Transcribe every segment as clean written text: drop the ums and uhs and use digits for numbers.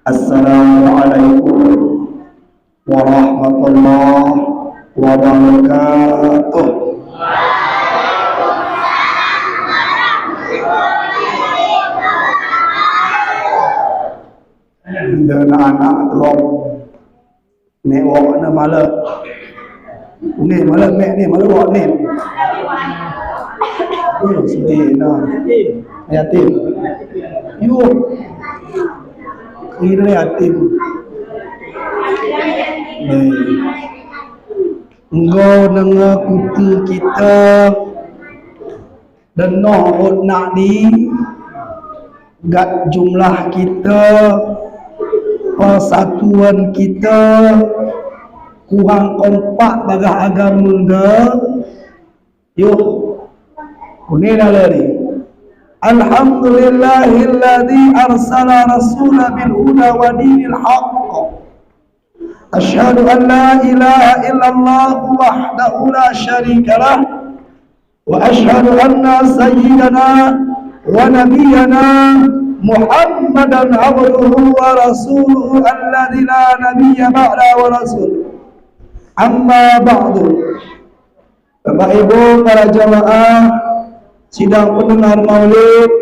Assalamualaikum warahmatullahi wabarakatuh. Dan anak drop ni wak na malah ni malah mek ni malah wak ni sedih nah yatim yuk kira yatim engkau nengah kutu kita dan noh nak ni gat jumlah kita persatuan kita kurang kompak bagah agama dah. Yuk kuni dah lari. Alhamdulillahilladzi arsala rasula bil huda wa dinil haqq. Asyhadu an la ilaha illallah wahdahu la syarika lah wa asyhadu anna sayyidana wa nabiyyana Muhammadan abduhu wa rasuluhu alladzi la nabiyya ba'da wa rasul. Amma ba'du. Bapak Ibu para jamaah sidang pendengar maulid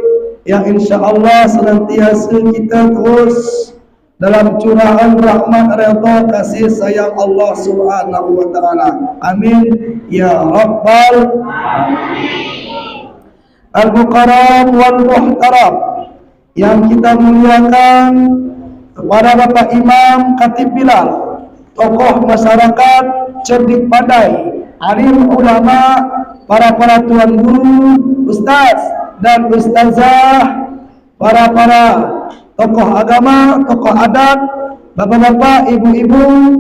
yang insyaallah senantiasa kita terus dalam curahan rahmat redha kasih sayang Allah Subhanahu wa taala. Amin ya rabbal alamin. Al-mukarram wal muhtaram yang kita muliakan kepada Bapak Imam Khatib Bilal, tokoh masyarakat cerdik pandai, alim ulama, para tuan guru, ustaz dan ustazah, para tokoh agama, tokoh adat, bapak-bapak, ibu-ibu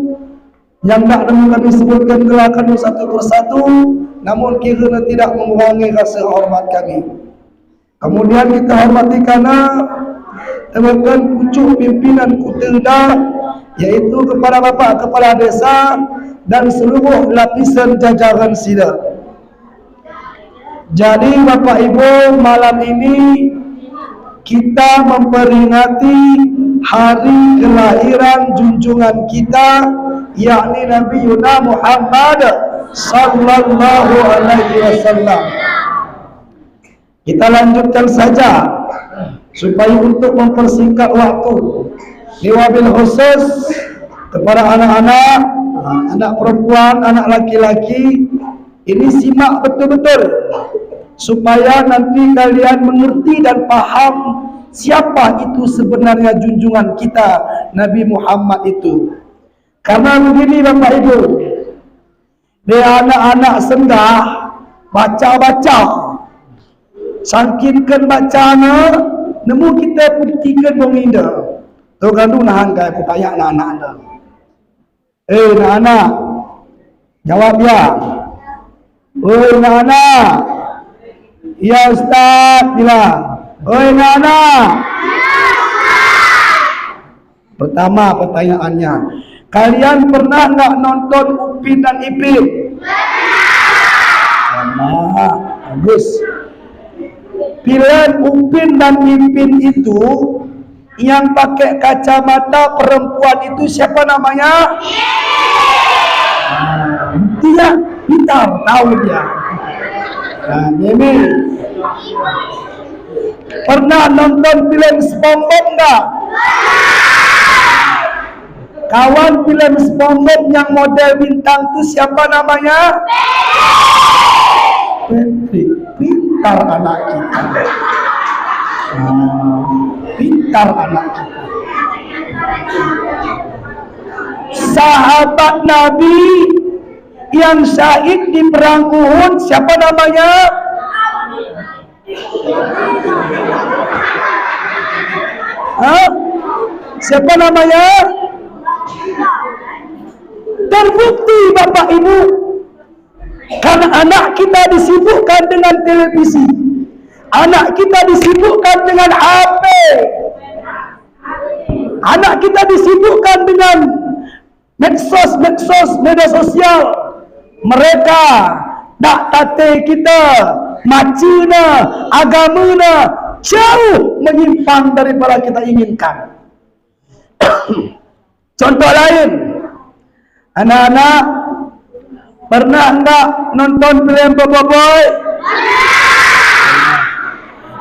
yang tak dapat kami sebutkan gerakan satu persatu, namun kira tidak mengurangi rasa hormat kami. Kemudian kita hormati karena temukan pucuk pimpinan Kutilda, yaitu kepada Bapak Kepala Desa dan seluruh lapisan jajaran sila. Jadi Bapak Ibu, malam ini kita memperingati hari kelahiran junjungan kita, yakni Nabi Muhammad sallallahu alaihi wasallam. Kita lanjutkan saja supaya untuk mempersingkat waktu. Wabil khusus kepada anak-anak, anak perempuan, anak laki-laki, ini simak betul-betul supaya nanti kalian mengerti dan paham siapa itu sebenarnya junjungan kita Nabi Muhammad itu. Karena begini Bapak Ibu, dia anak-anak sendah baca-baca, sangkinkan bacana, nemu kita buktikan mengindah. Tu gandu nahan kai putaya anak-anak anda. Anak-anak, jawab ya. Oi anak-anak. Ya Ustaz bilang. Oi anak-anak. Pertama pertanyaannya, kalian pernah enggak nonton Upin dan Ipin? Pernah. Bagus. Pilihan Upin dan Ipin itu yang pakai kacamata perempuan itu siapa namanya? Dia pintar, tahu dia. Nah, ini pernah nonton film SpongeBob enggak? Kawan film SpongeBob yang model bintang itu siapa namanya? Patrick. Pintar anak kita. Pintar anak kita. Sahabat Nabi yang syahid di perang Uhud siapa namanya? Siapa namanya? Terbukti Bapak Ibu, karena anak kita disibukkan dengan televisi, anak kita disibukkan dengan HP, anak kita disibukkan dengan medsos, media sosial. Mereka tak tate kita, macina, agamana jauh menyimpang daripada kita inginkan. Contoh lain, anak-anak pernah enggak nonton film Boboiboy?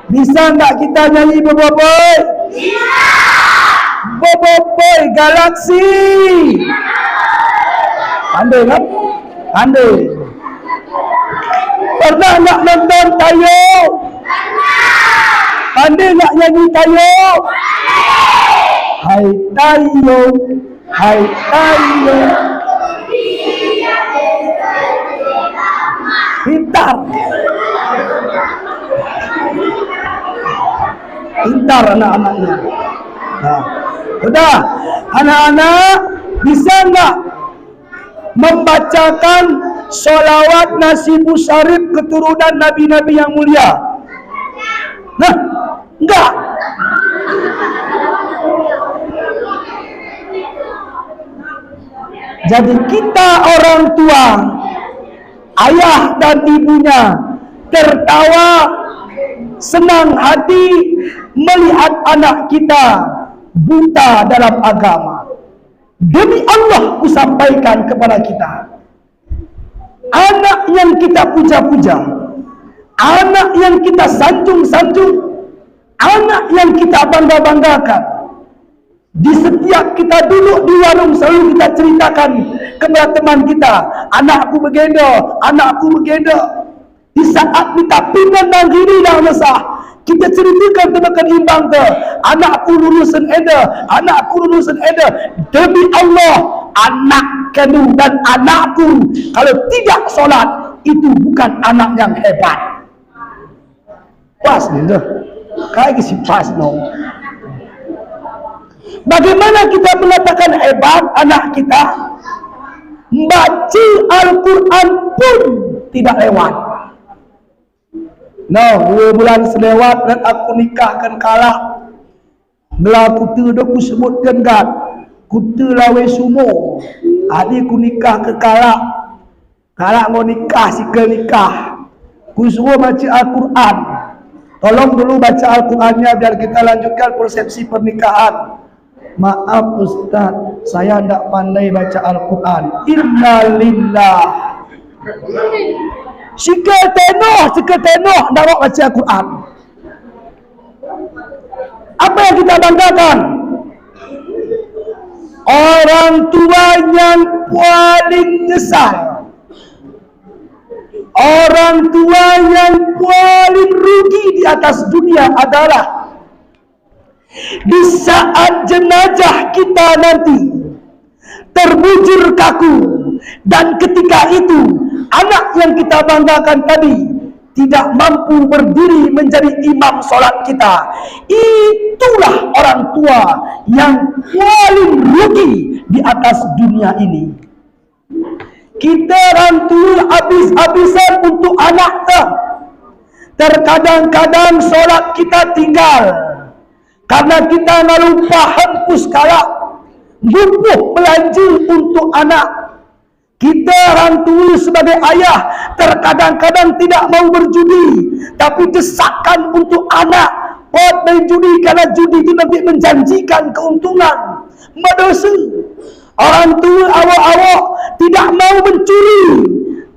Bisa enggak kita nyanyi Boboiboy? Bisa. Boboiboy Galaksi. Pandai kan? Pandai. Pernah enggak nonton Tayo? Pandai enggak nyanyi Tayo? Hai Tayo, hai Tayo. Pintar. Pintar anak-anaknya. Nah, udah, anak-anak bisa enggak membacakan sholawat Nasibu Syarif keturunan Nabi-Nabi yang mulia? Nah, enggak. Jadi kita orang tua, ayah dan ibunya tertawa, senang hati melihat anak kita buta dalam agama. Demi Allah ku sampaikan kepada kita, anak yang kita puja-puja, anak yang kita sanjung-sanjung, anak yang kita bangga-banggakan, di setiap kita duduk di warung selalu kita ceritakan kepada teman kita, anakku begenda, anakku begenda. Di saat kita pindah dan gini dah mesah, kita ceritakan teman imbang ke, anakku lulusan eda, anakku lulusan eda. Demi Allah, anak kandung dan anakku kalau tidak solat itu bukan anak yang hebat. Pas ni dah, kayak si pas no. Bagaimana kita mengatakan hebat anak kita? Baca Al-Quran pun tidak lewat. No, 2 bulan selewat dan aku nikahkan kalah. Belah kutu dah ku sebutkan kan. Kutu lawe sumo. Adik ku nikah ke kalah. Kalah mau nikah si ke nikah. Ku suruh baca Al-Quran. Tolong dulu baca Al-Qurannya biar kita lanjutkan persepsi pernikahan. Maaf Ustaz, saya tidak pandai baca Al-Quran. Innalillah. Sikal tenoh nak baca Al-Quran. Apa yang kita banggakan? Orang tua yang paling nyesal, orang tua yang paling rugi di atas dunia adalah di saat jenazah kita nanti terbujur kaku, dan ketika itu anak yang kita banggakan tadi tidak mampu berdiri menjadi imam solat kita. Itulah orang tua yang paling rugi di atas dunia ini. Kita orang tua habis-habisan untuk anak tak. Terkadang-kadang solat kita tinggal karena kita nak lupa hempus kalak, lupa belanja untuk anak. Kita orang tua sebagai ayah terkadang-kadang tidak mau berjudi, tapi desakan untuk anak buat main judi karena judi itu nanti menjanjikan keuntungan. Berdosa. Orang tua awak-awak tidak mau mencuri,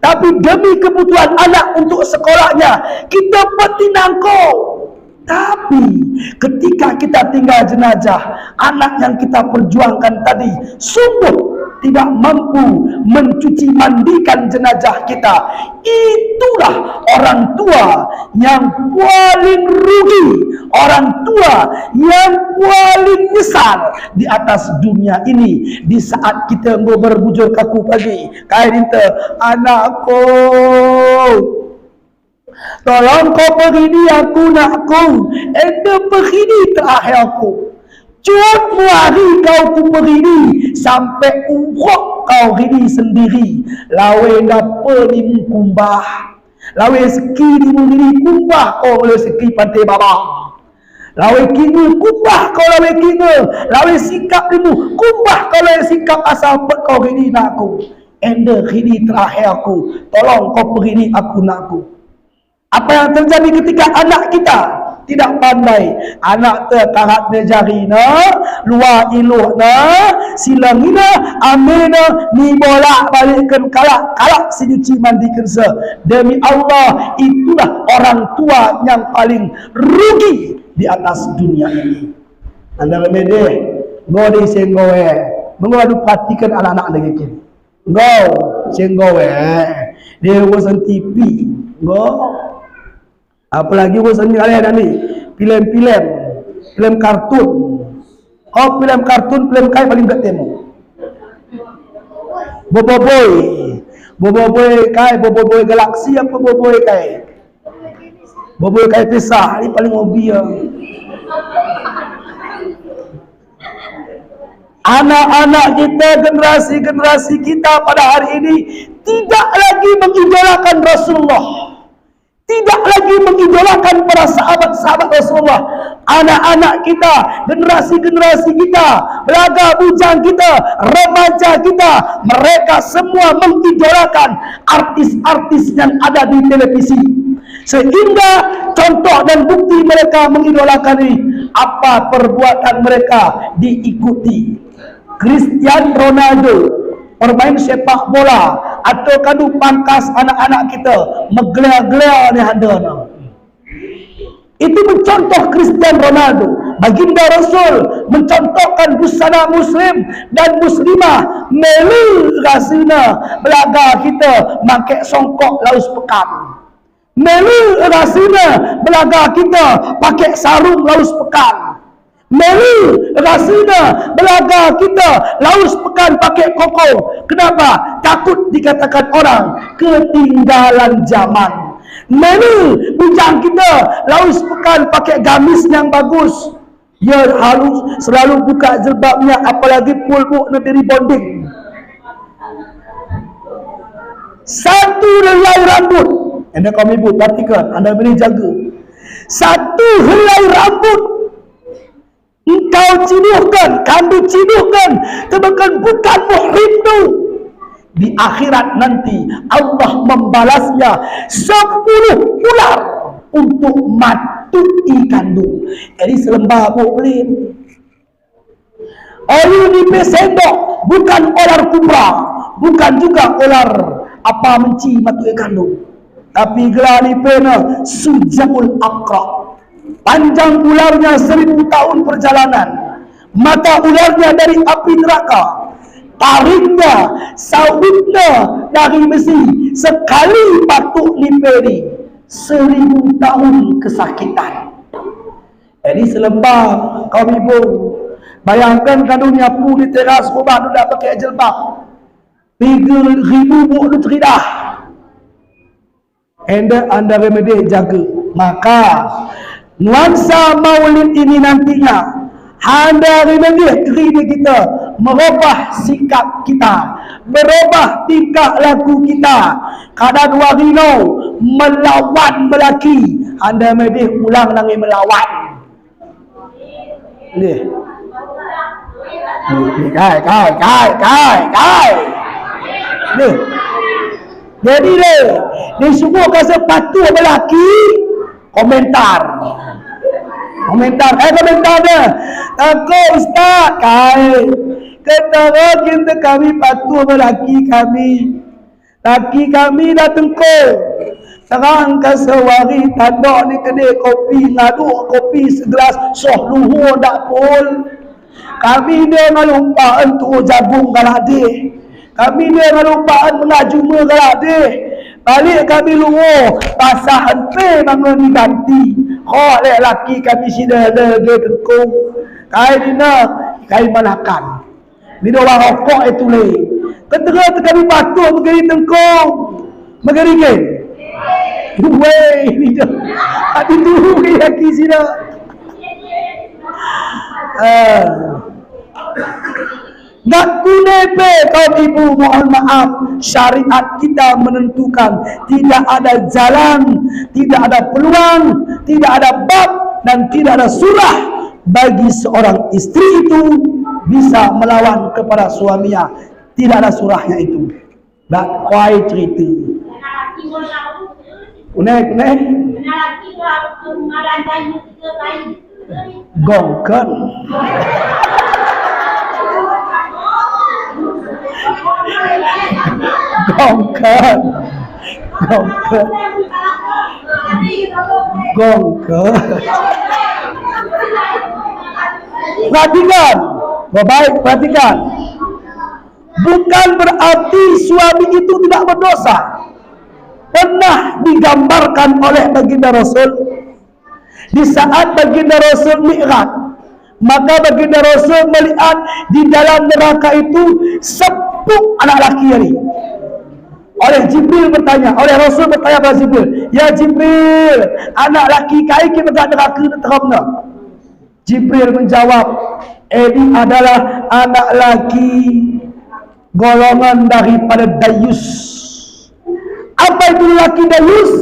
tapi demi kebutuhan anak untuk sekolahnya kita bertinangkau. Tapi ketika kita tinggal jenazah, anak yang kita perjuangkan tadi sungguh tidak mampu mencuci mandikan jenazah kita. Itulah orang tua yang paling rugi, orang tua yang paling nyesal di atas dunia ini. Di saat kita mau berbujur kaku pagi, kain itu, anakku, tolong kau begini aku nakku, ente begini terakhir aku. Cuat hari kau ku begini sampai urok kau ini sendiri. Lawe dapa ni kumbah, lawe seki ni begini kumbah kau lawe seki pantai bawah. Lawe kini kumbah kau lawe kini, lawe sikap ni kumbah kau lawe sikap asal pet kau ini nakku. Ente ini terakhir aku, tolong kau begini aku nakku. Apa yang terjadi ketika anak kita tidak pandai. Anak terkarat jari na, luar iluh na, silang ina, ambil na, ni bolak balikkan kalak si nyuci mandikan se. Demi Allah, itulah orang tua yang paling rugi di atas dunia ini. Anda remedeh, ngode senggowe, mengadu perhatikan anak-anak lagi. Go, senggowe, dia urusan TV, go. Apalagi urusan ni kalian ni, film kartun. Oh, film kartun, film kai paling tak temu. Boboiboy kai, boboiboy galaksi apa boboiboy kai? Boboiboy kai pisah, ni paling hobi ya. Anak-anak kita, generasi kita pada hari ini tidak lagi mengidolakan Rasulullah, tidak lagi mengidolakan para sahabat-sahabat Rasulullah. Anak-anak kita, generasi kita, belaga bujang kita, remaja kita, mereka semua mengidolakan artis-artis yang ada di televisi. Sehingga contoh dan bukti mereka mengidolakan ini, apa perbuatan mereka diikuti. Cristiano Ronaldo, pemain sepak bola, atau kadu pangkas anak-anak kita megler-gler ni hadana. Itu mencontoh Cristiano Ronaldo. Baginda Rasul mencontohkan busana muslim dan muslimah melu rasina belaga kita make songkok laus pekan. Melu rasina belaga kita pakai sarung laus pekan. Melu rasina belaga kita laus pekan pakai koko. Kenapa? Takut dikatakan orang ketinggalan zaman. Melu bujang kita laus pekan pakai gamis yang bagus. Dia halus selalu buka jilbabnya, apalagi pulbu negeri bonding. Satu helai rambut, anda kaum ibu perhatikan, anda boleh jaga. Satu helai rambut engkau ciduhkan, kandu ciduhkan, tebakan bukan muhrim tu. Di akhirat nanti Allah membalasnya 10 ular untuk matu'i kandu. Jadi selembar boleh. Ayu ni pesendok, bukan ular kubra, bukan juga ular apa menci matu'i kandu. Tapi gelar ni pena Sujaul Aqra. Panjang ularnya 1000 tahun perjalanan. Mata ularnya dari api neraka. Taringnya, sawitnya dari besi. Sekali patuk liperi 1000 tahun kesakitan. Jadi selembar kaum ibu, bayangkan kadunya pu di teras rumah tu dah pakai jilbab 3000 buah teridah. Anda remedi jaga. Maka nuansa maulid ini nantinya anda remedi diri kita, merubah sikap kita, berubah tingkah laku kita. Kadang warino melawan melaki, anda remedi ulang lagi melawan. Ni kai. Ni jadi dia semua kata patuh melaki. Komentar dia. Aku ustaz kai kata kita kami patuh lelaki kami. Laki kami dah tengkuk. Serang ke sewari tandok ni kedai kopi, ngaduk kopi segelas soh luhur dak pun. Kami dia ngalupaan tu jagung galade. Kami dia ngalupaan mengajuma galade. Balik kami luar pasah hente bangun diganti. Kau lelaki kami sida ada tengkung. Kai dina kai malakan. Bila orang rokok itu le. Ketera kami patuh begini tengkung. Begini ke? Wei, dia. Hati tu lelaki sida. Tak kunepe kaum ibu, mohon maaf, syariat kita menentukan tidak ada jalan, tidak ada peluang, tidak ada bab dan tidak ada surah bagi seorang istri itu bisa melawan kepada suaminya. Tidak ada surahnya itu. Tak kuai cerita. Kunek. Gongken. Gongken. Gongken. Gongken. Perhatikan. Baik, perhatikan. Bukan berarti suami itu tidak berdosa. Pernah digambarkan oleh baginda Rasul di saat baginda Rasul Mi'raj, maka baginda Rasul melihat di dalam neraka itu 10 anak laki ini. Oleh Jibril bertanya, oleh Rasul bertanya kepada Jibril, "Ya Jibril, anak laki kai ke neraka terangna?" Jibril menjawab, "Ini adalah anak laki golongan daripada dayus." Apa itu lelaki dayus?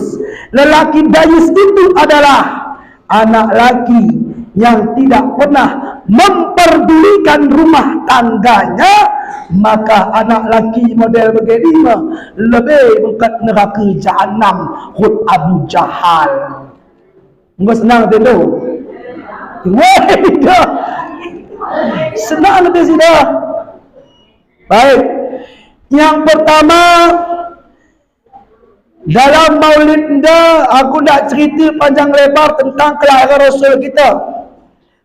Lelaki dayus itu adalah anak laki yang tidak pernah memperdulikan rumah tangganya, maka anak laki model begini lebih dekat neraka jahanam hud Abu Jahal. Enggak senang tu. Wah, dah. Senang lebih sudah. Baik. Yang pertama, dalam maulid dah, aku nak cerita panjang lebar tentang kelahiran Rasul kita.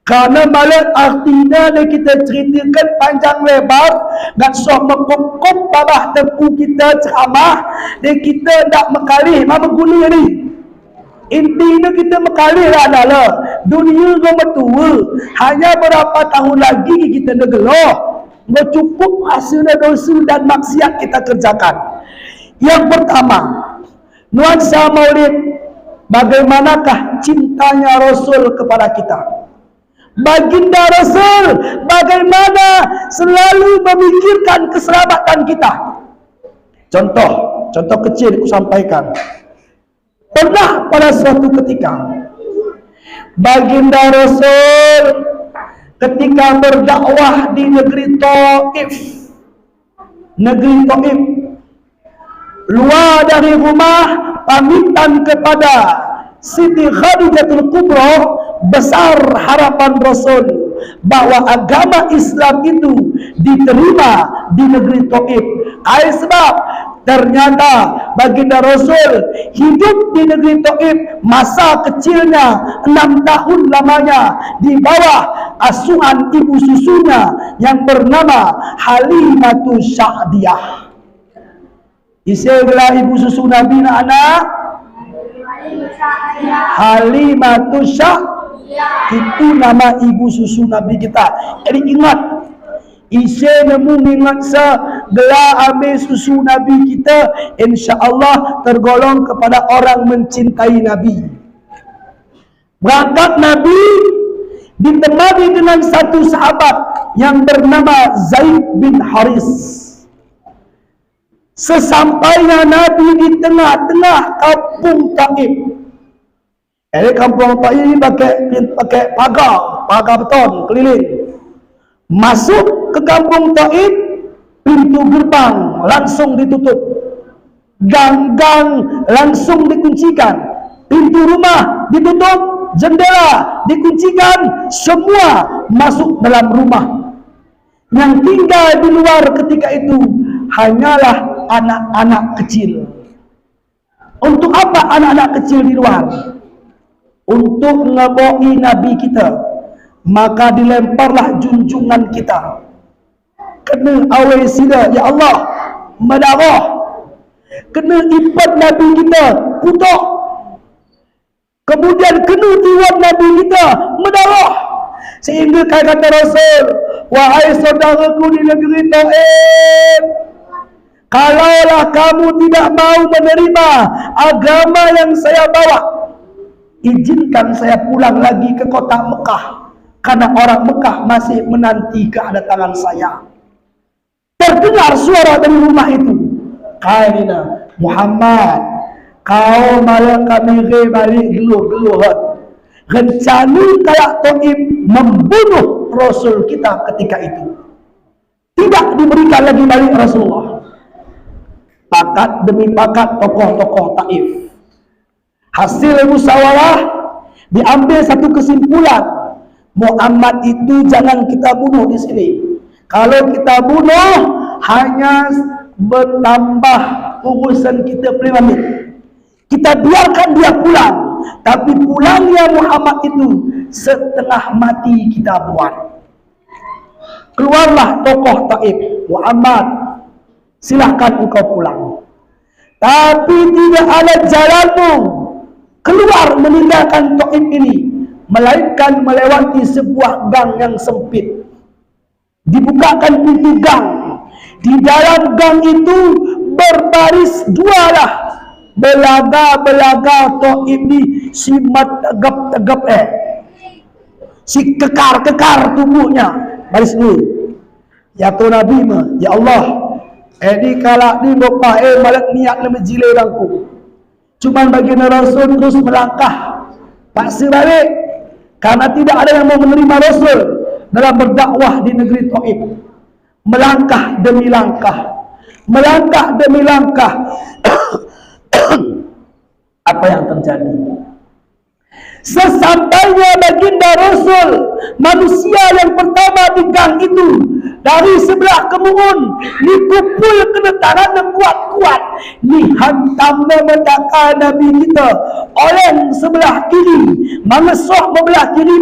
Kerana malah artinya kita ceritakan panjang lebar, nak sok mengkukup babah tepu kita ceramah, dan kita tak mengalih mana guna ni. Intinya kita mengalih lah adalah dunia goma tua, hanya berapa tahun lagi kita nak geloh. Cukup hasil dosa dan maksiat kita kerjakan. Yang pertama, nuansa maulid, bagaimanakah cintanya Rasul kepada kita. Baginda Rasul bagaimana selalu memikirkan keselamatan kita. Contoh kecil aku sampaikan. Pernah pada suatu ketika baginda Rasul ketika berdakwah di negeri Taif, luar dari rumah pamitan kepada Siti Khadijatul Kubra, besar harapan Rasul bahwa agama Islam itu diterima di negeri Taif. Sebab ternyata baginda Rasul hidup di negeri Taif, masa kecilnya 6 tahun lamanya di bawah asuhan ibu susunya yang bernama Halimatus Sa'diyah. Isilah ibu susu Nabi anak Halimatus Sa'diyah, itu nama ibu susu Nabi kita. Jadi ingat, isi nemu ingat gelar ambil susu Nabi kita, insya-Allah tergolong kepada orang mencintai Nabi. Berangkat Nabi ditemani dengan satu sahabat yang bernama Zaid bin Haris. Sesampainya Nabi di tengah-tengah kampung Taif. Kampung Taif ini pakai pagar beton keliling. Masuk ke kampung Taif, pintu gerbang langsung ditutup, gang-gang langsung dikuncikan, pintu rumah ditutup, jendela dikuncikan, semua masuk dalam rumah. Yang tinggal di luar ketika itu hanyalah anak-anak kecil. Untuk apa anak-anak kecil di luar? Untuk ngaboi Nabi kita. Maka dilemparlah junjungan kita. Kena awal sida, ya Allah, madarah. Kena ipat Nabi kita, putok. Kemudian kena tiwan Nabi kita, madarah. Sehingga kata Rasul, wahai saudaraku di negeri Taif, kalaulah kamu tidak mau menerima agama yang saya bawa, izinkan saya pulang lagi ke kota Mekah, karena orang Mekah masih menanti kedatangan saya. Terdengar suara dari rumah itu, kaina Muhammad, kau malah kami balik geluh-geluhan. Rencana kalak Taif membunuh Rasul kita ketika itu. Tidak diberikan lagi balik Rasulullah. Pakat demi pakat tokoh-tokoh Taif. Hasil musyawarah, Diambil satu kesimpulan, Muhammad itu jangan kita bunuh di sini. Kalau kita bunuh, hanya bertambah urusan kita pribadi. Kita biarkan dia pulang, tapi pulangnya Muhammad itu setengah mati kita buat. Keluarlah tokoh Taif, Muhammad, silahkan engkau pulang. Tapi tidak ada jalanmu keluar meninggalkan Taif ini, melainkan melewati sebuah gang yang sempit. Dibukakan pintu gang. Di dalam gang itu berbaris dua lah belaga-belaga Taif ini, si tegap-tegap si kekar-kekar tubuhnya. Baris dulu. Ya tu Nabi mah, ya Allah, di kalak ni bapa malak niat le menjilai rangku. Cuman baginda Rasul terus melangkah paksa balik karena tidak ada yang mau menerima Rasul dalam berdakwah di negeri Taif. Melangkah demi langkah, melangkah demi langkah. Apa yang terjadi? Sesampainya baginda Rasul, manusia yang pertama di gang itu, dari sebelah kemungun, dipukul kena tangan yang kuat-kuat, dihantam memedaka Nabi kita oleh sebelah kiri, mengesoh bebelah kiri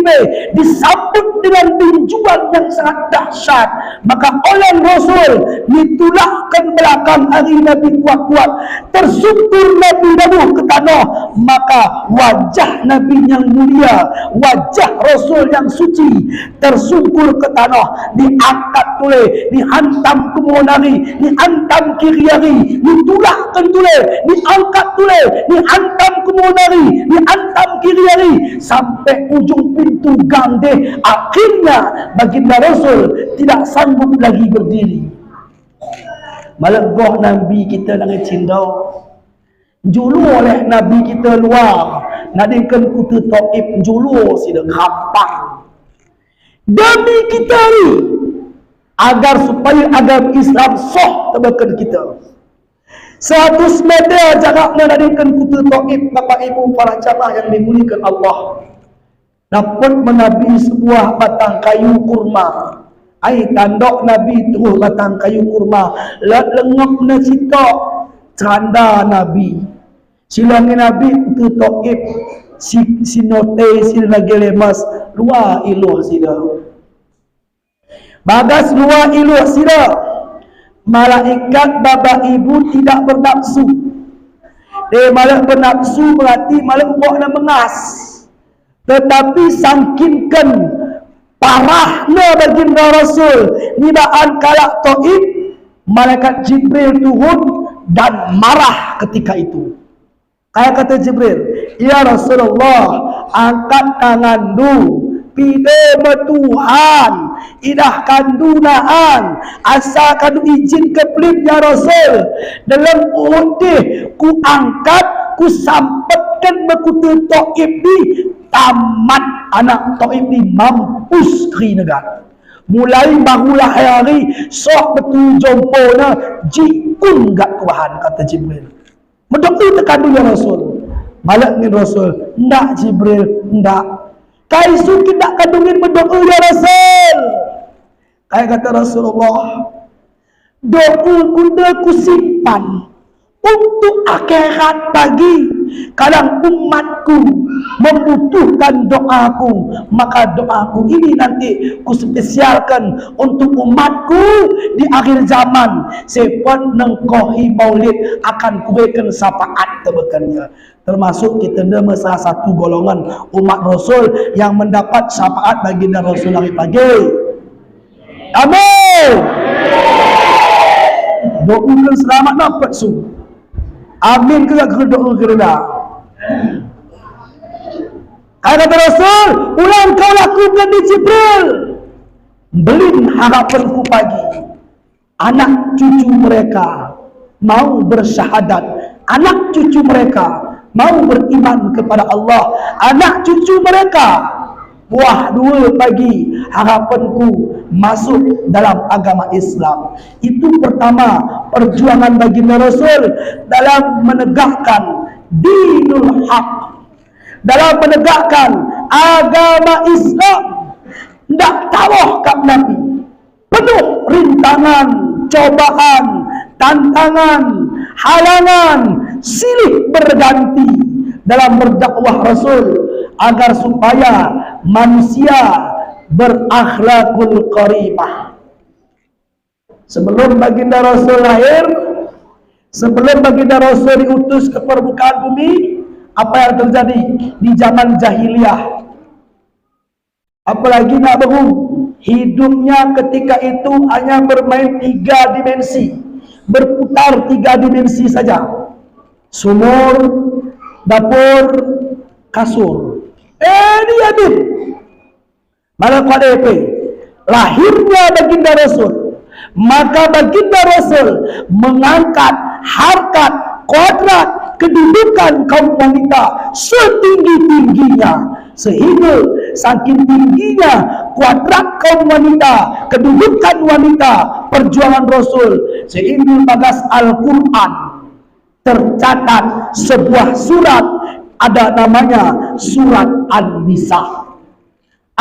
disambut dengan tinjuan yang sangat dahsyat. Maka oleh Rasul ditulakkan belakang hari Nabi kuat-kuat, tersungkur Nabi nabuh ke tanah. Maka wajah Nabi yang mulia, wajah Rasul yang suci tersungkur ke tanah, diangkat tule, dihantam kemunari, dihantam kiri hari, ditulakkan tule, diangkat tule, dihantam kemunari, dihantam kiri hari, sampai ujung pintu gang deh. Akhirnya baginda Rasul tidak sanggup lagi berdiri. Melegoh Nabi kita dengan cindau, julu oleh Nabi kita luar, nadikan kutu Taif julu sida gampang demi kita ni, agar supaya agama Islam soh tebakan kita. 100 meter jaraknya nadikan kutu Taif. Bapak ibu para jamaah yang dimuliakan Allah, dapat menabi sebuah batang kayu kurma. Ai tandok Nabi terus batang kayu kurma, lengap na sitok canda Nabi. Silangi Nabi itu Taif, si note si lagi lemas luar iluh sida. Bagas luar iluh sida. Malaikat bapa ibu tidak bernafsu. Malah bernafsu berarti malah buatnya mengas. Tetapi sangkinkan parahnya baginda Rasul nibaan kalak Taif, malaikat Jibril turun dan marah ketika itu. Kayak kata Jibril, ya Rasulullah, angkat tangan du, pide Tuhan, idah kandunaan, asal kandu izin ke pelit ya Rasul. Dalam udih ku angkat, ku sampatkan bekutu Taif di tamat anak Taif di mampus kri negara. Mulai barulah hari sok betul jompona jikun gak Tuhan, kata Jibril. Mendoku tekan ya Rasul. Malak ni Rasul, ndak Jibril, ndak. Kaisu tidak kandungin mendoku ya Rasul. Kayak kata Rasulullah, doa kuda ku simpan untuk akhirat pagi. Kadang umatku membutuhkan doaku, maka doaku ini nanti ku spesialkan untuk umatku di akhir zaman. Sepon nengkohi maulid akan kuberikan syafaat tebekannya. Termasuk kita nama salah satu golongan umat Rasul yang mendapat syafaat baginda Rasul hari pagi. Amin. Doakan selamat dapat su. Amin ke doa kerana. Kata Rasul, ulang kau lakukan di Jibril. Belin harapanku pagi. Anak cucu mereka mau bersyahadat. Anak cucu mereka mau beriman kepada Allah. Anak cucu mereka buah dua pagi harapanku masuk dalam agama Islam. Itu pertama perjuangan baginda Rasul dalam menegakkan dinul haq, dalam menegakkan agama Islam. Tak tahu kat Nabi. Penuh rintangan, cobaan, tantangan, halangan, silih berganti dalam berdakwah Rasul agar supaya manusia berakhlakul karimah. Sebelum baginda Rasul lahir, sebelum baginda Rasul diutus ke permukaan bumi, apa yang terjadi di zaman jahiliyah? Apalagi nak baru, hidupnya ketika itu hanya bermain 3 dimensi, berputar 3 dimensi saja. Sumur, dapur, kasur. Dia bin. Malah pada EP. Lahirnya baginda Rasul. Maka baginda Rasul mengangkat harkat, kodrat, kedudukan kaum wanita setinggi-tingginya. Sehingga saking tingginya kuadrat kaum wanita, kedudukan wanita, perjuangan Rasul, sehingga bagas Al-Quran tercatat sebuah surat, ada namanya surat An-Nisa.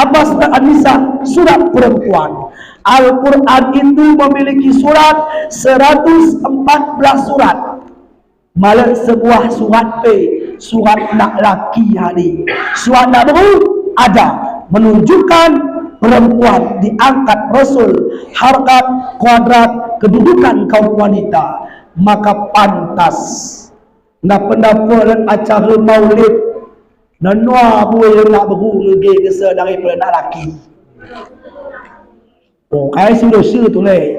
Apa surat An-Nisa? Surat perempuan. Al-Quran itu memiliki surat 114 surat. Malah sebuah surat surat nak laki hari. Surat nak baru ada menunjukkan perempuan diangkat Rasul, harkat, kuadrat, kedudukan kaum wanita. Maka pantas nak pendapat acara maulid nanua boleh nak beru lagi kesa daripada nak laki. Oh, kai sudah tu leh.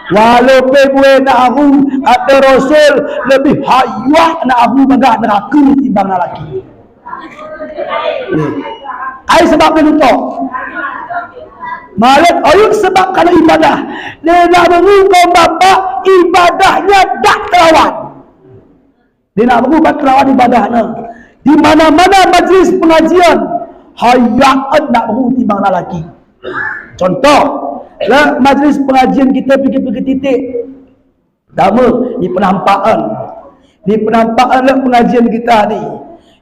Walaupun boleh nak aku atau Rasul lebih hayat nak aku bagak neraka timbang nak laki. Ai sebab menutup. Malah ayat sebab kalau ibadah. Dia nak beru kaum bapa ibadahnya tak terawan. Dia nak beru terawan ibadahnya. Di mana-mana majlis pengajian hayat nak beru timbang nak laki. Contoh, lah majlis pengajian kita pergi titik. Pertama, di penampakan. Di penampakan lah pengajian kita ni.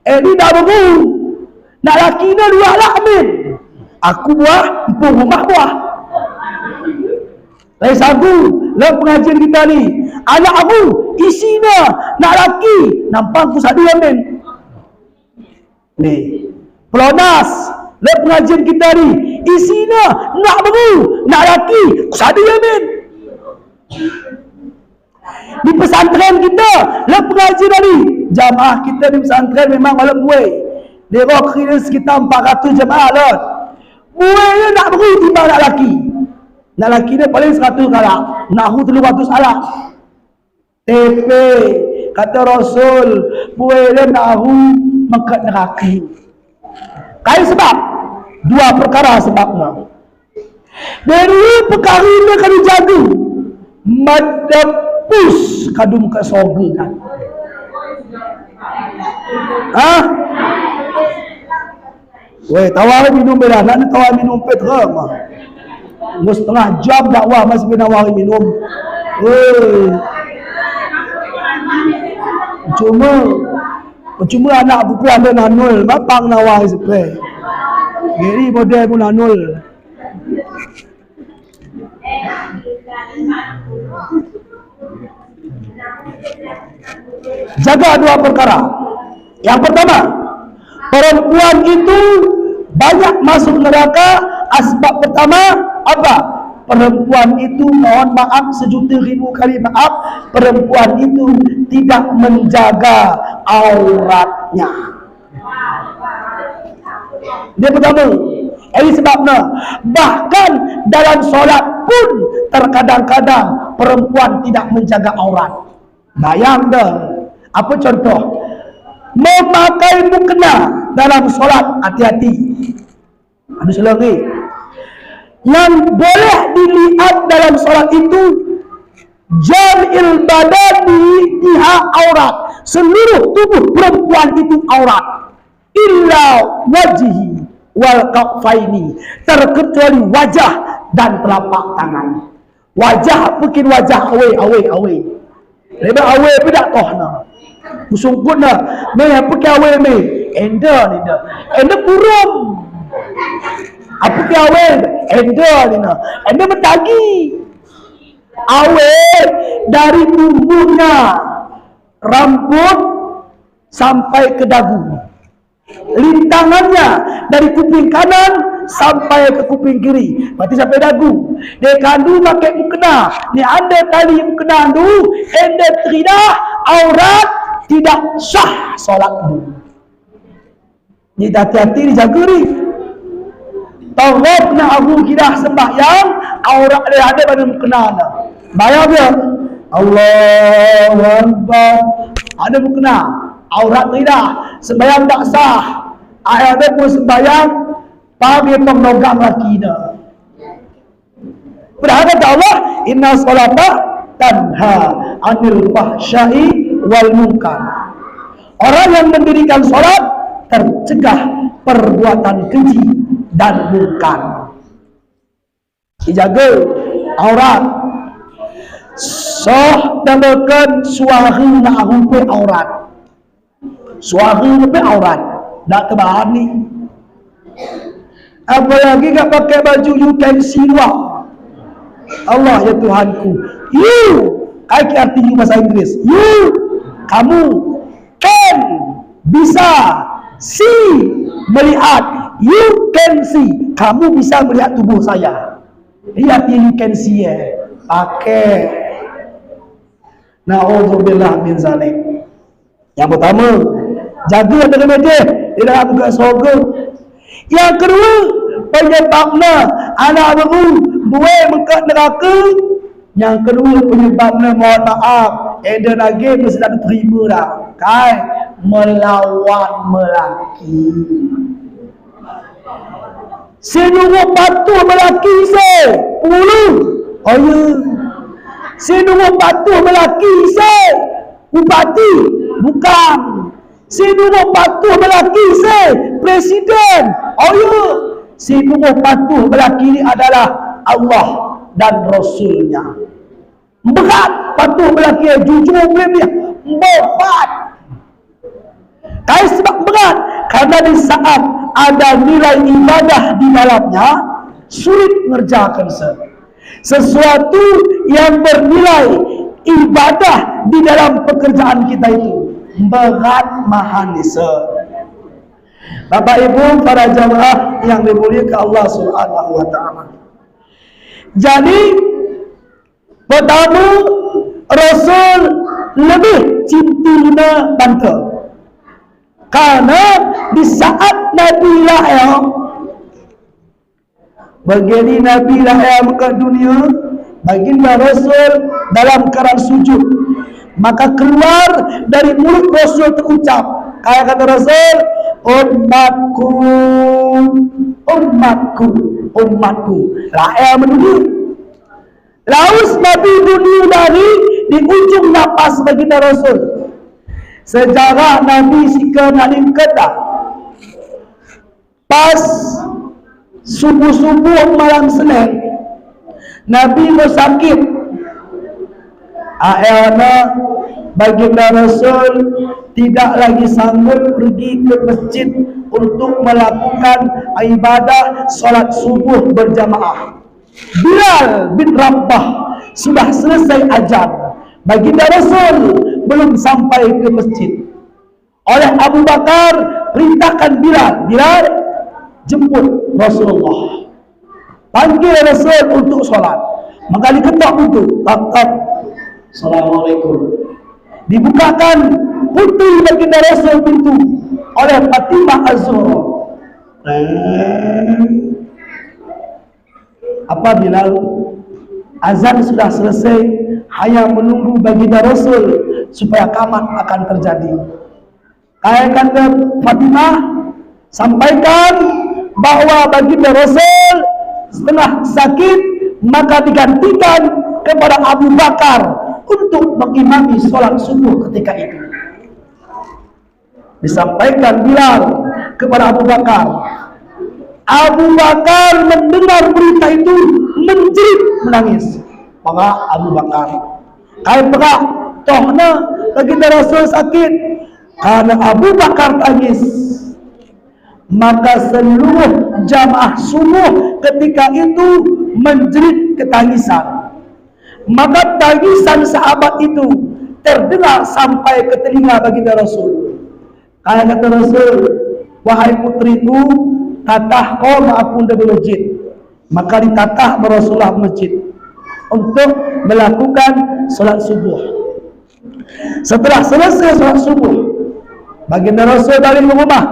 Ni dah beru. Nak laki ni dua lah amin. Aku buah, empuk rumah buah. Lain satu, lah pengajian kita ni. Anak aku, isinya nak laki. Nampak aku satu amin. Ni, pelonas. Lah pengajian kita ni. Isinya nak beru, nak laki, satu amin. Di pesantren kita, lah pengajian tadi, jamaah kita di pesantren memang malam buai. Dia kira sekitar 400 jamaah lah. Buai dia nak beru timbang nak laki. Nak laki dia paling 100 kalak, nak aku 300 alak. TP kata Rasul, buai dia nak aku mengkat neraka. Kaya sebab dua perkara sebabnya. Dari perkara ini kena jaga. Madapus kadung ke sorga kan. Weh, tawar minum bela. Nak tawar minum petra mah. Setengah jam dakwah masih menawari minum. Weh. Cuma anak buku ada nanul, mapang nawari spray. Jadi model pun nanul. Jaga dua perkara. Yang pertama, perempuan itu banyak masuk neraka. Asbab pertama apa? Perempuan itu, mohon maaf sejuta ribu kali maaf, perempuan itu tidak menjaga auratnya. Dia pertama. Ini sebabnya bahkan dalam solat pun terkadang-kadang perempuan tidak menjaga aurat. Bayang dah. Apa contoh? Memakai mukena dalam solat, hati-hati. Ada salah lagi. Yang boleh dilihat dalam solat itu jam'il badani diha aurat. Seluruh tubuh perempuan itu aurat. Illa wajhi wal kafaini, terkecuali wajah dan telapak tangan. Wajah mungkin wajah awe. Lepas awe pun tak tahu nak. Musungkut dah. Ni apa kawe ni? Enda ni dah. Enda burung. Apa kawe? Enda ni dah. Enda mentagi. Awet dari tubuhnya rambut sampai ke dagu. Lintangannya dari kuping kanan sampai ke kuping kiri, berarti sampai dagu. Dia kandu pakai mukena. Ni ada tali mukena tu, anda teridah aurat tidak sah solat tu. Ni hati-hati dijaga ni. Tawaf nak aku kira sembahyang, aurat dia ada pada mukena anda. Bayar dia. Allahu Akbar. Ada mukena. Aurat tidak, sembahyang tak sah. Ayat pun sembahyang pagi pengnogam laki dah. Padahal kata Allah, inna salata tanha anil fahsyai wal munkar. Orang yang mendirikan solat tercegah perbuatan keji dan munkar. Dijaga aurat. Soh damakan suara nak rumpai aurat. Suara lebih aurat. Tak terbahan ni. Apalagi tak pakai baju you can see luar. Allah ya Tuhanku. You. Kaki arti you bahasa Inggeris. You. Kamu. Can. Bisa. See. Melihat. You can see. Kamu bisa melihat tubuh saya. Lihat you can see pakai. Na'udzubillah min zalik. Yang pertama, jaga dengan meja di dalam buka surga. Yang kedua, penyebabnya anak baru buai dekat neraka. Yang kedua, penyebabnya mohon maaf, ada lagi mesti tak terima dah. Kan melawan melaki. Senunggu patuh melaki se ulu. Oh ya. Senunggu patuh melaki se bupati bukan. Senunggu patuh melaki se presiden. Oh ya. Senunggu patuh melaki ini adalah Allah dan Rasulnya. Berat patuh melaki jujur dia. Berat. Kaya sebab berat karena di saat ada nilai ibadah di dalamnya sulit mengerjakan sesuatu yang bernilai ibadah di dalam pekerjaan kita itu berat mahanisa. Bapak Ibu para jamaah yang dimuliakan Allah Subhanahu wa taala. Jadi pertama Rasul lebih cinta banta. Karena di saat Nabi lahir, begini Nabi lahir ke dunia, baginda Rasul dalam keadaan sujud, maka keluar dari mulut Rasul terucap, kayak kata Rasul, umatku, umatku, umatku, lahir mendunia. Laus Nabi dunia dari di ujung nafas baginda Rasul. Sejarah Nabi sika nalim kedah. Pas subuh-subuh malam Senin, Nabi bersakit. Akhirnya baginda Rasul tidak lagi sanggup pergi ke masjid untuk melakukan ibadah solat subuh berjamaah. Bilal bin Rabah sudah selesai azan. Baginda Rasul belum sampai ke masjid. Oleh Abu Bakar perintahkan Bilal, Bilal jemput Rasulullah. Panggil Rasul untuk solat. Maka diketok pintu. Tak. Assalamualaikum. Dibukakan putri baginda Rasul pintu oleh Fatimah Az-Zuhra. Apa Bilal? Azan sudah selesai, hanya menunggu baginda Rasul supaya kamat akan terjadi. Kayak kata Fatimah, sampaikan bahwa baginda Rasul setelah sakit maka digantikan kepada Abu Bakar untuk mengimami sholat subuh ketika itu. Disampaikan Bilal kepada Abu Bakar. Abu Bakar mendengar berita itu menjerit menangis. Maka Abu Bakar kayak berak Tohna baginda Rasul sakit, karena Abu Bakar tangis, maka seluruh jamaah subuh ketika itu menjerit ketangisan. Maka tangisan sahabat itu terdengar sampai ke telinga baginda Rasul. Kata Rasul, wahai putriku, tatah kau maupun di masjid. Maka ditatah Rasulullah masjid untuk melakukan salat subuh. Setelah selesai salat subuh, baginda Rasul balik ke rumah,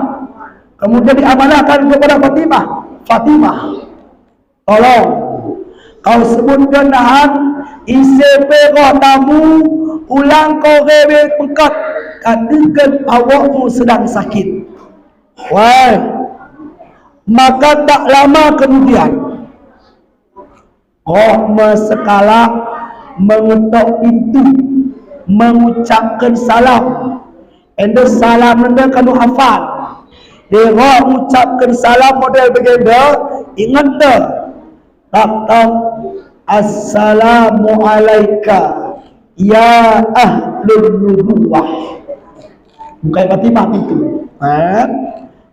kemudian diamanahkan kepada Fatimah. Fatimah, tolong kau sebutkan nahan isi peroh tamu, ulang kau rebe pengkat, katakan awakmu sedang sakit. Wah, maka tak lama kemudian Rahmah sekala mengetok pintu, mengucapkan salam. Enda salam anda kalau hafal, dia mengucapkan salam model begini, ingat tak? Tak assalamu alaika ya ahlul nubuwah. Bukan Fatimah itu.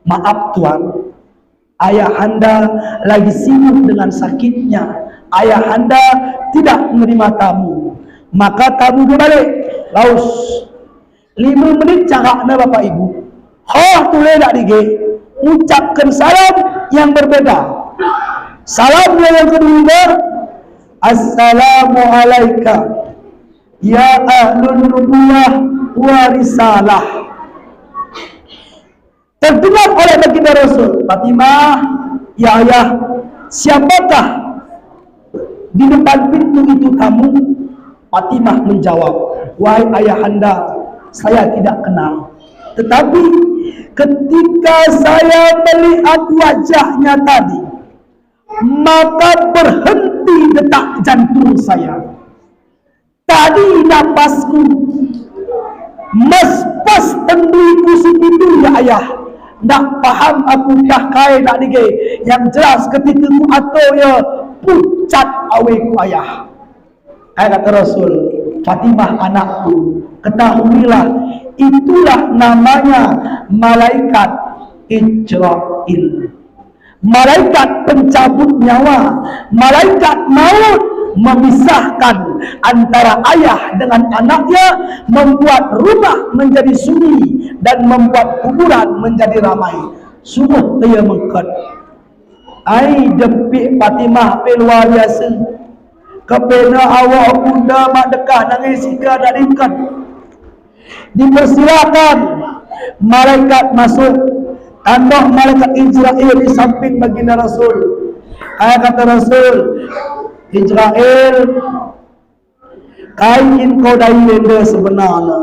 Maaf tuan, ayah anda lagi sibuk dengan sakitnya, ayah anda tidak menerima tamu. Maka tamu berbalik, laus 5 menit cakapnya bapak ibu, tulis tak dige, ucapkan salam yang berbeda. Salam yang kedua, assalamu alaika ya ahlul nubuwah wa risalah. Terdengar oleh baginda Rasul, Fatimah, ya ayah, siapakah di depan pintu itu kamu? Fatimah menjawab, wahai ayah anda, saya tidak kenal. Tetapi ketika saya melihat wajahnya tadi, maka berhenti detak jantung saya. Tadi napasku mespas tenduiku segitu ya ayah. Tak faham aku dah kai nak dige. Yang jelas ketika ku atau ya pucat aweku ayah. Kata Rasul, Fatimah anakku, ketahuilah itulah namanya malaikat Ijrail. Malaikat pencabut nyawa, malaikat maut, memisahkan antara ayah dengan anaknya, membuat rumah menjadi sunyi dan membuat kuburan menjadi ramai. Sungguh dia mengkat. Ai depik Fatimah luar biasa. Kepena awak bunda mak dekah nangis sika dak dikat. Dipersilakan malaikat masuk. Tambah malaikat Ijrail di samping baginda Rasul. Kata Rasul, Ijrail, kain kau dari benda sebenarnya.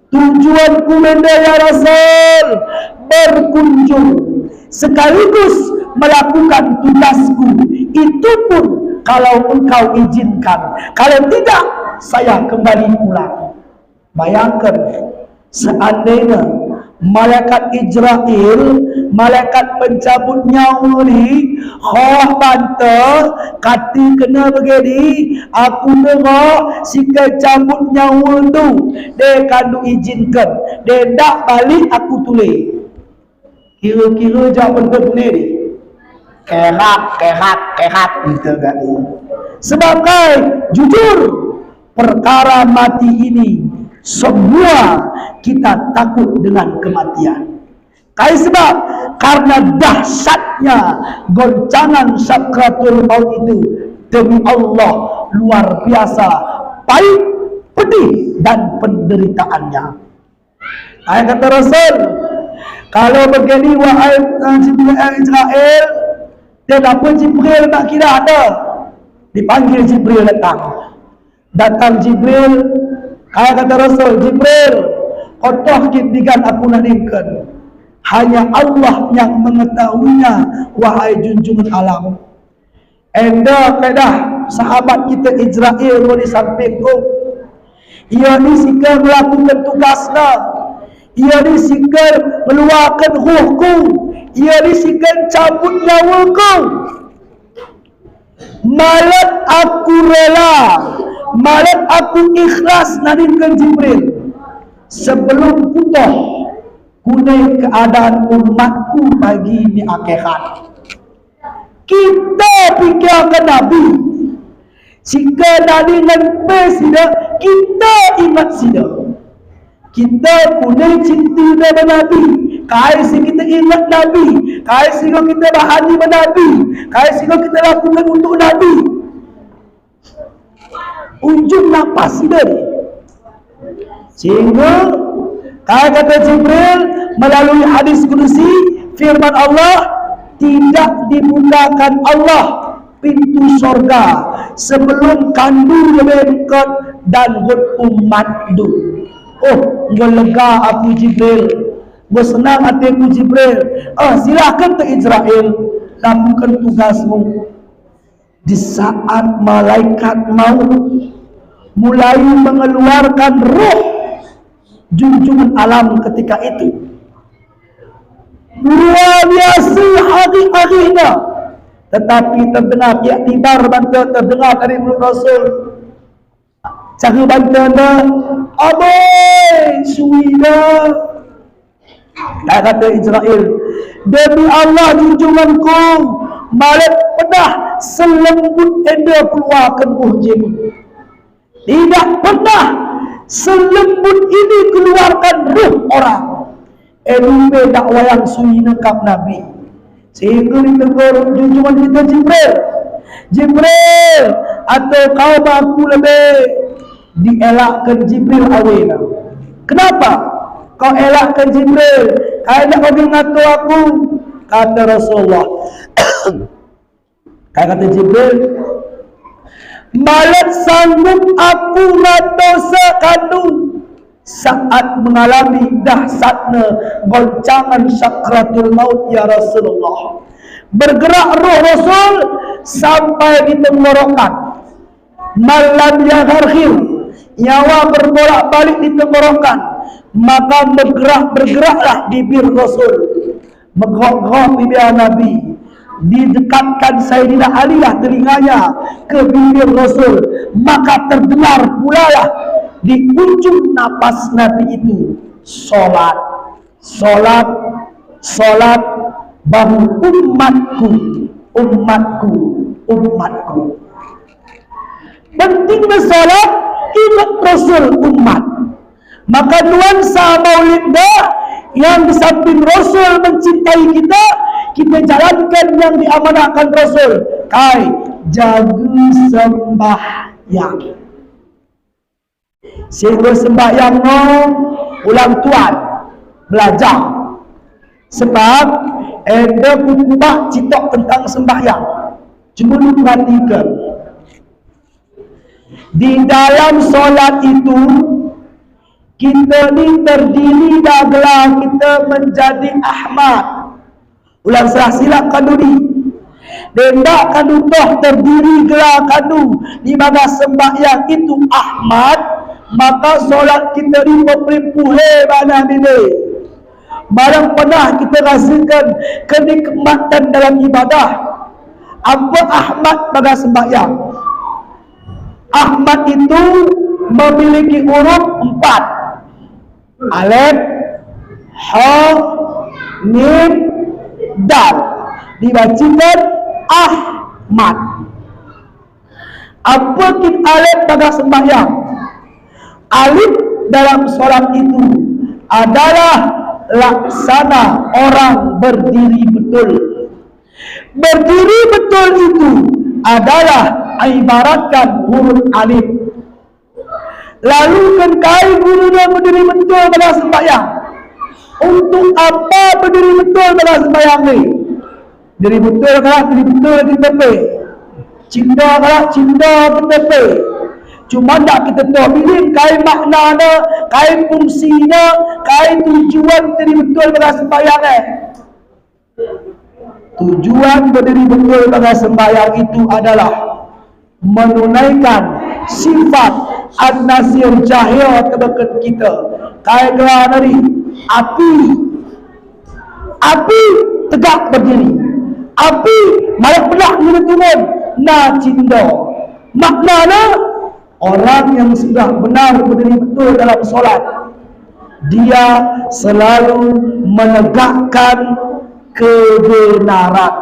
Tujuanku benda ya Rasul, berkunjung sekaligus melakukan tugasku. Itu pun kalau engkau izinkan. Kalau tidak, saya kembali pulang. Bayangkan, seandainya malaikat Ijrail, malaikat pencabut nyawa ni, bantah kata kena begini, aku dengar si kecabut nyawa tu dia kandu izinkan, dia tak balik aku tulis. Kira-kira jawab bentuk ni kerat gitu kan. Sebab jujur perkara mati ini semua kita takut dengan kematian. Sebab karena dahsyatnya goncangan sakratul maut itu, demi Allah luar biasa pahit, pedih dan penderitaannya. Kata Rasul, kalau begini wahai Israel, dia dapat Jibril tak kira ada. Dipanggil Jibril datang Jibril. Kata Rasul, Jibril, kotoh kindikan aku naningkan. Hanya Allah yang mengetahuinya, wahai junjungan alam. Enda kedah sahabat kita Ijrail di sampingku. Ia ni sikap melakukan tugasnya. Ia ni sikap meluahkan ruhku. Ia ni sikap cabut nyawaku. Malat aku rela malam aku ikhlas nadinkan Jibril sebelum putuh kunai keadaan umatku bagi ni akhirat. Kita fikirkan Nabi, jika nadingan presiden kita ingat sida, kita kunai cinta dengan Nabi, kaya si kita ingat Nabi, kaya si kita bahani dengan Nabi, kaya si kita lakukan untuk Nabi. Ujung nafas dia ni. Sehingga kata Jibril melalui hadis kursi firman Allah, tidak dibukakan Allah pintu surga sebelum kandu lebih dekat dan umat itu. Oh, lega aku Jibril, bersenang hati aku Jibril. Silakan ke Israel, lakukan tugasmu. Di saat malaikat maut mulai mengeluarkan roh junjungan alam ketika itu, luar biasa hari-harinya, tetapi terdengar iktibar bantuan terdengar dari mulut Rasul. Cara bantuannya, abai suida. Kata Israel, demi Allah junjunganku, malam pernah selembut enda keluarkan ruh jin. Tidak pernah selembut ini keluarkan ruh orang. Enume dakwah yang sui nekap Nabi. Sehingga ditegur junjungan kita Jibril. Jibril, atau kaum aku lebih dielakkan Jibril awena. Kenapa kau elakkan Jibril? Kaya nak kau ngatur aku. Kata Rasulullah. Kata Jibril, malam sanggup aku ngatur sekandung saat mengalami dahsyatnya goncangan sakratul maut ya Rasulullah. Bergerak roh Rasul sampai di tenggorokan. Malam yang terakhir, nyawa berbolak-balik di tenggorokan, maka bergeraklah bibir Rasul, bergerak bibir Nabi. Didekatkan Sayyidina Aliyah telinganya ke bibir Rasul, maka terdengar pula lah di ujung napas Nabi itu solat, solat, solat, bahu umatku, umatku, umatku. Penting bersolat, ingat Rasul umat. Maka nuansa maulidnya yang di samping Rasul mencintai kita, kita jalankan yang diamanahkan Rasul. Kai jaga sembahyang. Sehingga sembahyang no ulang tuan belajar. Sebab ada buku bak citok tentang sembahyang. Cuma lu perhatikan. Di dalam solat itu kita ni terdiri dahlah kita menjadi Ahmad. Ulang salah silap kanu ni. Dendak kanu toh terdiri gelar kanu di mana sembahyang itu Ahmad, maka solat kita ni berpuluh mana bila. Barang pernah kita rasakan kenikmatan dalam ibadah. Apa Ahmad pada sembahyang? Ahmad itu memiliki huruf 4. Alif, Ha, Mim, Dal. Dibacakan Ahmad. Apa kita alif pada sembahyang? Alif dalam solat itu adalah laksana orang berdiri betul. Berdiri betul itu adalah ibaratkan huruf alif. Lalu kan kai gurunya berdiri betul pada sembahyang. Untuk apa berdiri betul pada sembahyang ni? Berdiri betul kalau berdiri betul kita pe. Cinta kalau cinta kita pe. Cuma tak kita tahu bilik kai maknanya, kai fungsinya, kai tujuan berdiri betul pada sembahyang ni. Tujuan berdiri betul pada sembahyang itu adalah menunaikan sifat an-nasir jahil kebekat kita. Kaya gelar dari api. Api tegak berdiri. Api malah pernah kita turun. Na cinta. Maknanya Orang yang sudah benar berdiri betul dalam solat, dia selalu menegakkan kebenaran.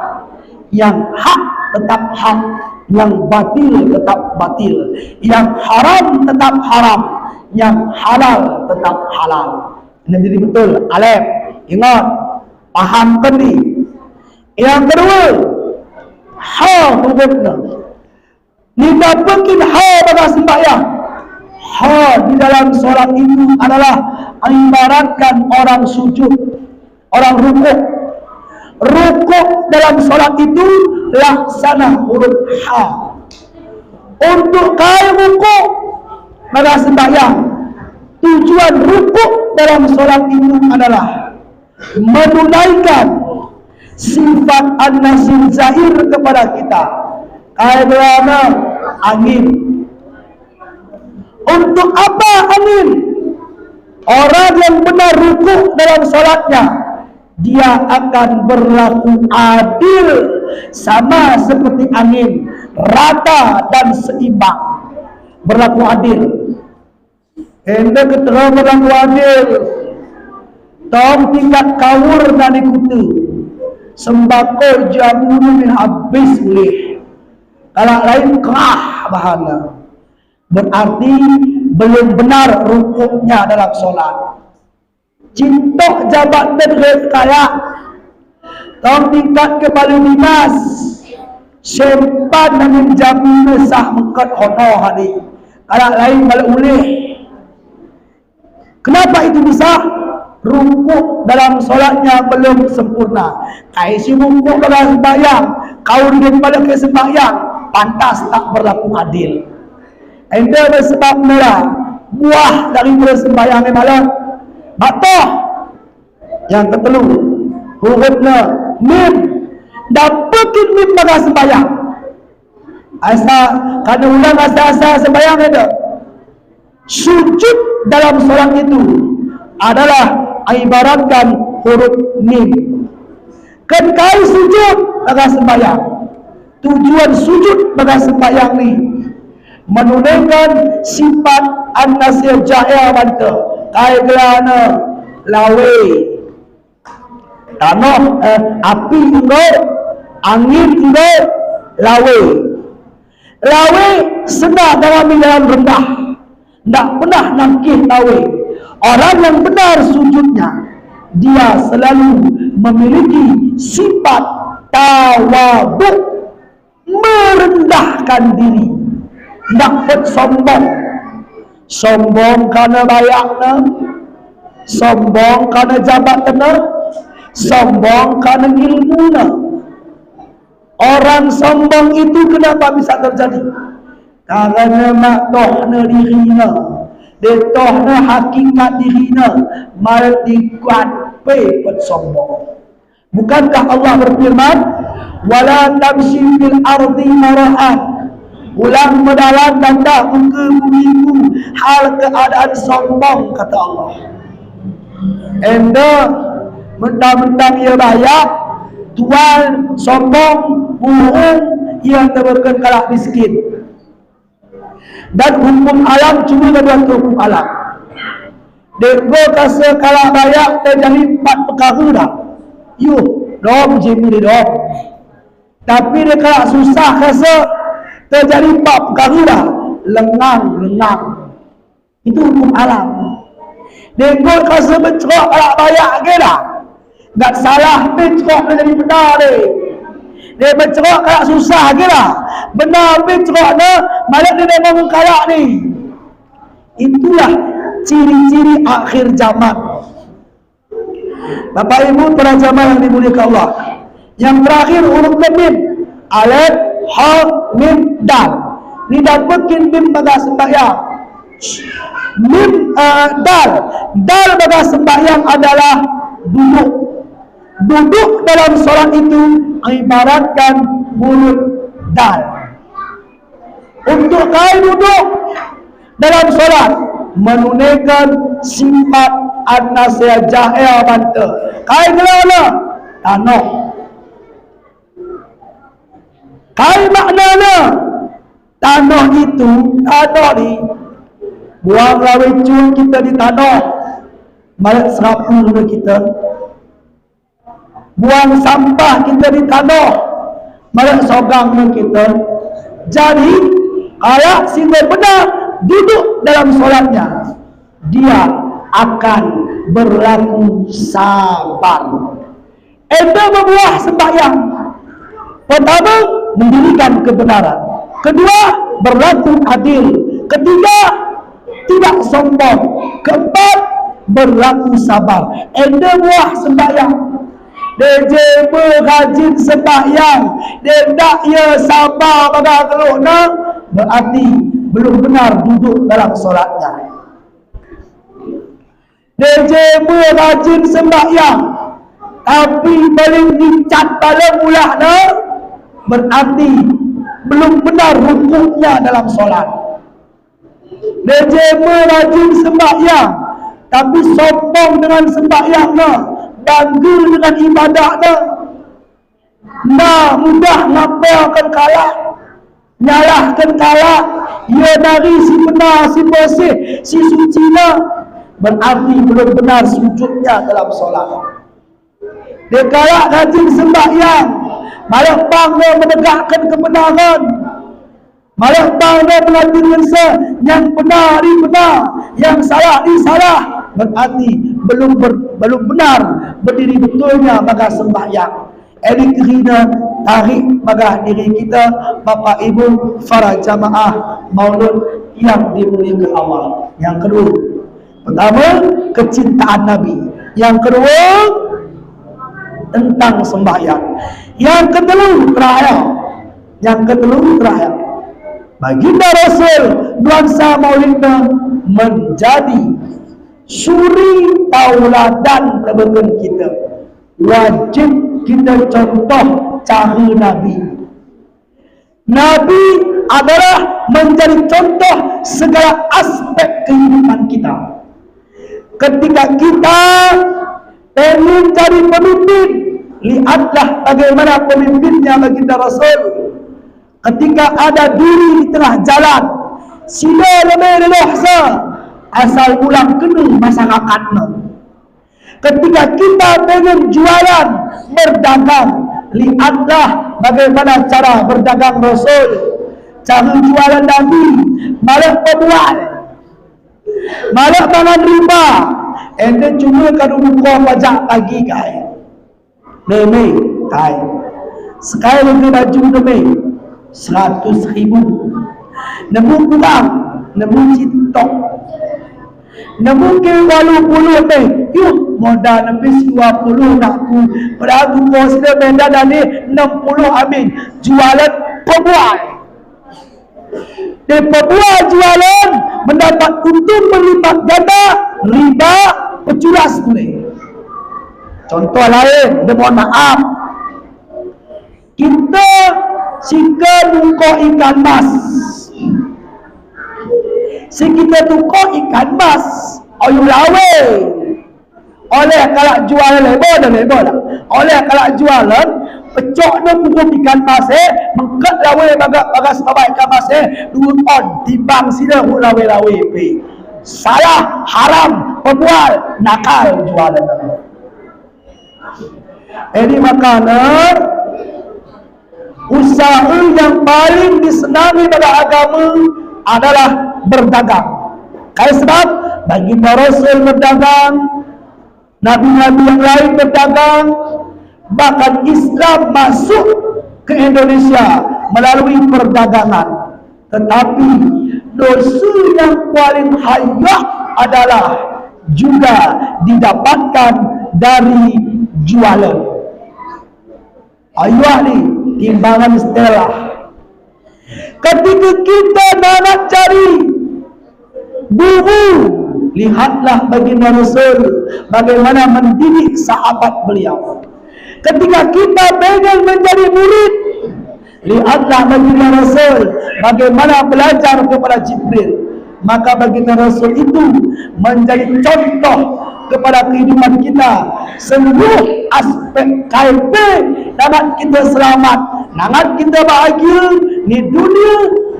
Yang hak tetap hak, yang batil tetap batil, yang haram tetap haram, yang halal tetap halal. Ini jadi betul. Alif, ingat, pahamkan ni. Yang kedua, ha hukumnya. Ni dapatin ha pada sembahyang. Ha di dalam solat itu adalah ibaratkan orang sujud, orang rukuk. Rukuk dalam solat itu laksana huruf ha. Untuk kaya rukuk pada sembahyang, tujuan rukuk dalam solat itu adalah menunaikan sifat an-nasir zahir kepada kita. Kaya berana angin. Untuk apa angin? Orang yang benar rukuk dalam solatnya, dia akan berlaku adil, sama seperti angin, rata dan seimbang. Berlaku adil. Anda ketera berlaku adil. Tong tingkat kawur dan ikuti. Sembako jamu min habis boleh. Kalau lain kerah bahana. Berarti belum benar rukuknya dalam solat. Cintok jabat dan kaya. Tong tingkat kepala dinas. Sempan dan jamu sah mengkat honor hari. Kalau lain balik boleh. Kenapa itu bisa? Rukuk dalam solatnya belum sempurna. Kaisi rukuk dalam sembahyang, kau daripada ke sembahyang, pantas tak berlaku adil. Anda bersebab merah buah dari sembahyang yang malam batoh. Yang ketelu hurufnya mim, dapetin mim pada sembahyang. Asa kada ulang asa-asa sembahyang itu. Sujud dalam solat itu adalah ibaratkan huruf mim. Kan kau sujud pada sembahyang. Tujuan sujud pada sembahyang ni menunaikan sifat an-nasir jahil banta. Kaya gelana lawe tanah api enggak, angin enggak, lawe. Lawe sedar dalam rendah, tak pernah nakih lawe. Orang yang benar sujudnya, dia selalu memiliki sifat tawaduk, merendahkan diri, tak sombong. Sombong karena bayaknya, sombong karena jabatannya, sombong karena ilmunya. Orang sombong itu kenapa bisa terjadi? Karena maktohna dirinya, detohna hakikat dirinya, malah dikuat pun sombong. Bukankah Allah berfirman, wala tamshi fil ardi marahan, ulang mendalam dan tak muka bumiku hal keadaan sombong, kata Allah. Anda mentang-mentang ia bayak, tuan sombong, bohong, ia terberkan kalah miskin. Dan hukum alam cuma ada hukum alam. Dego kasa kalah bayak terjadi 4 perkara dah. Dom jemu dia dom. Tapi dia kalah susah kasa terjadi 4 perkara dah. Lengang. Itu hukum alam. Dego kasa bercerok kalah bayak ke dah. Tak salah bercerok menjadi benar dia. Dia bercerok kalah susah ke dah. Benar bercerok ni malah dia memang kalah ni. Itulah ciri-ciri akhir zaman. Bapak Ibu para jamaah yang dimuliakan Allah. Yang terakhir huruf mim, alif, ha, mim, dal. Ni dapetin mim pada sembahyang. Mim, dal. Dal pada sembahyang adalah duduk. Duduk dalam solat itu ibaratkan huruf dal. Untuk kau duduk dalam solat menunaikan sifat an-nasir jahil banta. Kau gelana tanah. Kau maknanya tanah itu, tanah ni buang lawe cun kita di tanah, malah serapul kita. Buang sampah kita di tanah, malah sogang kita. Jadi kalau sehingga benar duduk dalam solatnya, dia akan berlaku sabar. Ada membuah sembahyang. Pertama, mendirikan kebenaran. Kedua, berlaku adil. Ketiga, tidak sombong. Keempat, berlaku sabar. Ada buah sembahyang. Dia berrajin sembahyang, dia tak ya sabar bagai kelukna, berarti belum benar duduk dalam solatnya. Dia berrajin sembahyang, tapi paling dicat paling mulahnya, berarti belum benar rukuknya dalam solat. Dia berrajin sembahyang, tapi sombong dengan sembahyangnya, bangga dengan ibadahnya, mudah ngapelkan kalah, nyalahkan kalah, ia dari si benar, si bersih, si sucinya, berarti belum benar sujudnya dalam solat. Dia kalah rajin sembahyang, malah bangga menegakkan kebenaran, malah bangga melakukan yang benar di benar, yang salah di salah, berarti belum benar berdiri betulnya baga sembahyang. Ini kerana tarik baga diri kita, Bapak Ibu para jamaah maulud yang dimuliakan Allah. Yang kedua, pertama kecintaan Nabi. Yang kedua tentang sembahyang. Yang ketiga terakhir, baginda Rasul nuansa maulidnya menjadi suri tauladan kebetulan kita. Wajib kita contoh cara Nabi. Nabi adalah menjadi contoh segala aspek kehidupan kita. Ketika kita ingin jadi pemimpin, lihatlah bagaimana pemimpinnya baginda Rasul. Ketika ada duri di tengah jalan, sila lebih leluhsa, asal ulang kena masyarakatnya. Ketika kita ingin jualan, berdagang, lihatlah bagaimana cara berdagang Rasul, cara jualan Nabi, malah pembual, malah mangan riba. Anda cuma kalau buka pajak pagi kai, meme kai, sekali lagi baju meme 100,000, nemu kurang, nemu citok, nemu ke 80 meh, yuk modal lebih 20 nak ku, berlaku kos dia benda dari 60 amin, jualan pembual. Di pembual jualan mendapat untung berlipat ganda, riba peculas boleh. Contoh lain, dia mohon maaf, kita sika nungko ikan mas, si kita nungko ikan mas ayu lawe, oleh kalau jualan lebih lah, oleh kalau jualan pecok na pukul ikan mas mengkat lawe bagas bagai ikan mas dua on timbang sila lawe pe. Salah, haram, pembual, nakal jualan. Ini makanya usaha yang paling disenangi pada agama adalah berdagang. Kaya sebab baginda Rasul berdagang, nabi-nabi yang lain berdagang, bahkan Islam masuk ke Indonesia melalui perdagangan. Tetapi dosa yang paling hayat adalah juga didapatkan dari jualan. Ayuh ni timbangan istilah. Ketika kita nak cari guru, lihatlah baginda Rasul bagaimana mendidik sahabat beliau. Ketika kita ingin menjadi murid, lihatlah baginda Rasul bagaimana belajar kepada Jibril. Maka baginda Rasul itu menjadi contoh kepada kehidupan kita. Seluruh aspek KIP, nangat kita selamat, nangat kita bahagia di dunia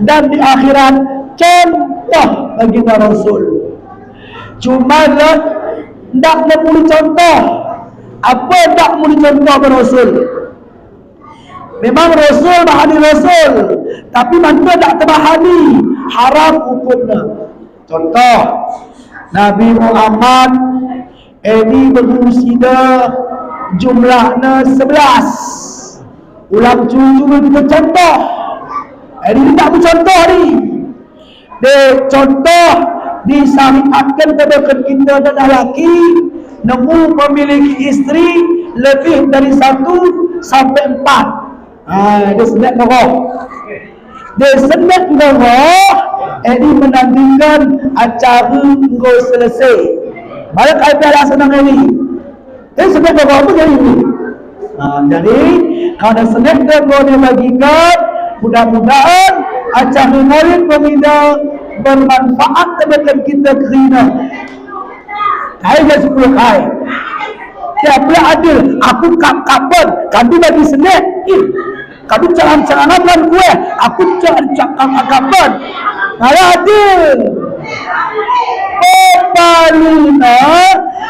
dan di akhirat contoh bagi Rasul. Cuma tak mau contoh. Apa tak mau contoh ke Rasul? Memang Rasul bahani Rasul, tapi mana tak terbahani, haram hukumnya. Contoh, Nabi Muhammad ini berusia jumlahnya 11. Ulang cuma kita contoh. Ini tak bercontoh ni. Dia contoh disyariatkan kepada kita dan lelaki nemu memiliki isteri lebih dari 1 sampai 4. Dia senang roh. Dia senang roh. Ini menantikan acara engkau selesai. Balik kaitan senang ini. Dia senang roh apa jadi ini? Jadi kalau senang roh dia bagikan, mudah-mudahan acara murid pemindah bermanfaat kepada kita kerana. Kaya dia 10 kaya. Dia pula adil. Aku kapan kami bagi senang. Kami jangan dan kue. Aku jangan kapan. Kalau adil. Palina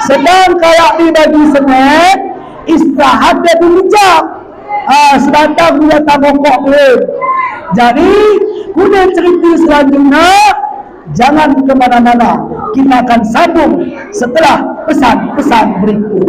sedang kalau dibagi senang, istirahat dia bijak. Sebatang dia tak pokok boleh. Jadi kuda cerita selanjutnya, jangan ke mana-mana. Kita akan sambung setelah pesan-pesan berikut.